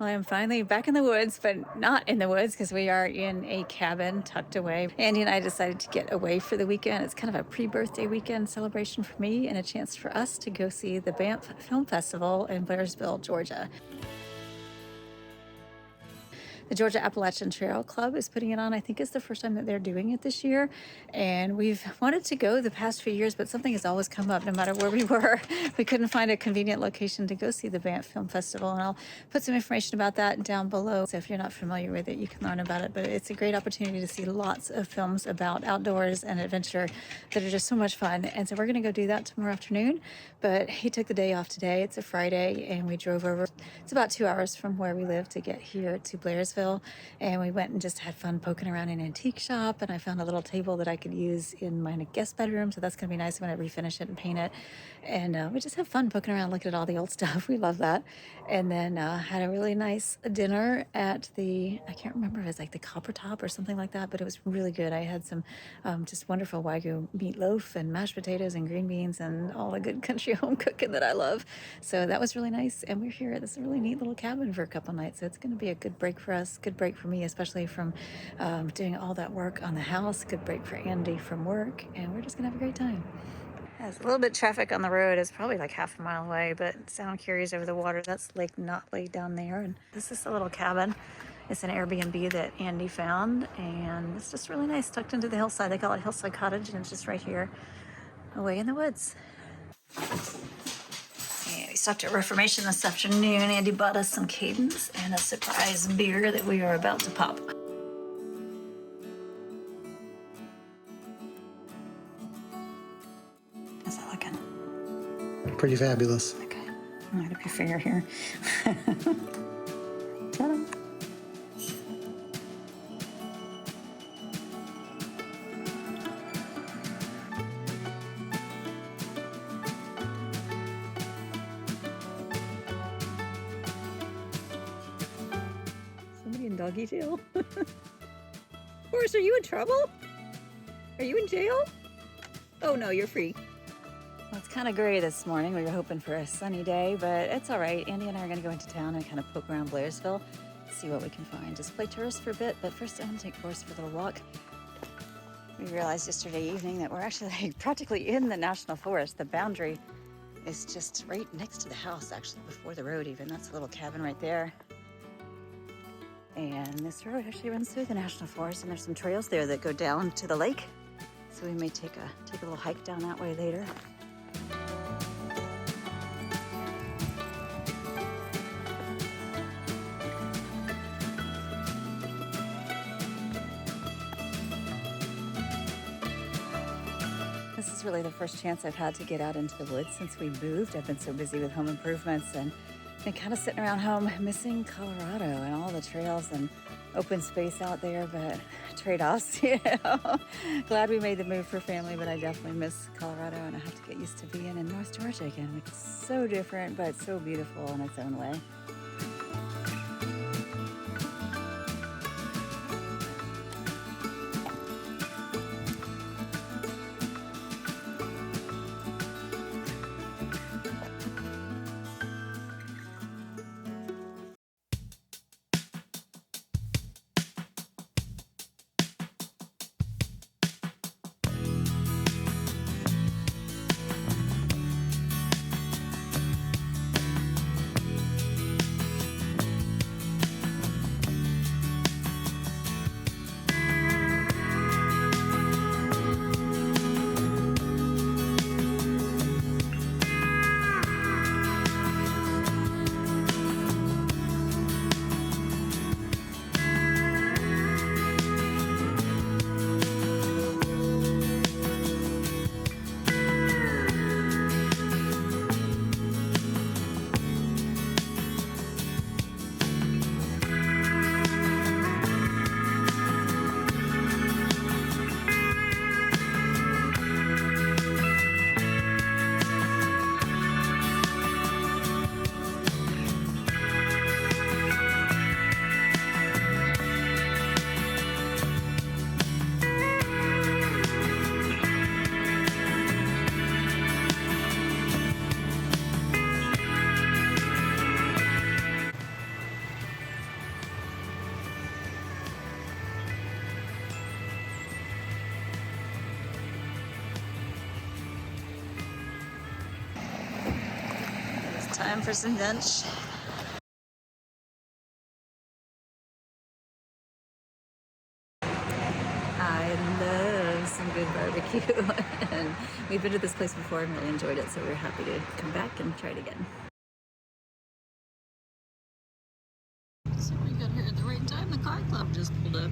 Well, I'm finally back in the woods, but not in the woods because we are in a cabin tucked away. Andy and I decided to get away for the weekend. It's kind of a pre-birthday weekend celebration for me and a chance for us to go see the Banff Film Festival in Blairsville, Georgia. The Georgia Appalachian Trail Club is putting it on. I think it's the first time that they're doing it this year. And we've wanted to go the past few years, but something has always come up no matter where we were. We couldn't find a convenient location to go see the Banff Film Festival. And I'll put some information about that down below. So if you're not familiar with it, you can learn about it. But it's a great opportunity to see lots of films about outdoors and adventure that are just so much fun. And so we're going to go do that tomorrow afternoon. But he took the day off today. It's a Friday, and we drove over. It's about 2 hours from where we live to get here to Blairsville. And we went and just had fun poking around in an antique shop, and I found a little table that I could use in my guest bedroom, so that's gonna be nice when I refinish it and paint it. And we just have fun poking around, looking at all the old stuff. We love that. And then had a really nice dinner at the, I can't remember if it's like the Copper Top or something like that, but it was really good. I had some just wonderful 𝐓𝐞𝐫𝐜 meatloaf and mashed potatoes and green beans and all the good country home cooking that I love. So that was really nice. And we're here at this really neat little cabin for a couple nights, so it's going to be a good break for us. Good break for me, especially from doing all that work on the house. Good break for Andy from work, and we're just gonna have a great time. There's a little bit of traffic on the road. It's probably like half a mile away, but sound carries over the water. That's Lake Notley down there, and this is a little cabin. It's an Airbnb that Andy found, and it's just really nice, tucked into the hillside. They call it Hillside Cottage, and it's just right here, away in the woods. We stopped at Reformation this afternoon. Andy bought us some Cadence and a surprise beer that we are about to pop. How's that looking? Pretty fabulous. Okay, I'm gonna be fair here. Ta-da. Doggy jail. Horace, are you in trouble? Are you in jail? Oh no, you're free. Well, it's kind of gray this morning. We were hoping for a sunny day, but it's all right. Andy and I are going to go into town and kind of poke around Blairsville, see what we can find. Just play tourist for a bit, but first I'm going to take Horace for a little walk. We realized yesterday evening that we're actually practically in the national forest. The boundary is just right next to the house, actually, before the road even. That's a little cabin right there. And this road actually runs through the national forest, and there's some trails there that go down to the lake. So we may take a little hike down that way later. This is really the first chance I've had to get out into the woods since we moved. I've been so busy with home improvements and been kind of sitting around home missing Colorado and all the trails and open space out there, but trade-offs, you know. Glad we made the move for family, but I definitely miss Colorado, and I have to get used to being in North Georgia again, which is so different, but so beautiful in its own way. time for some lunch. I love some good barbecue. And we've been to this place before and really enjoyed it, so we're happy to come back and try it again. So we got here at the right time. The car club just pulled up.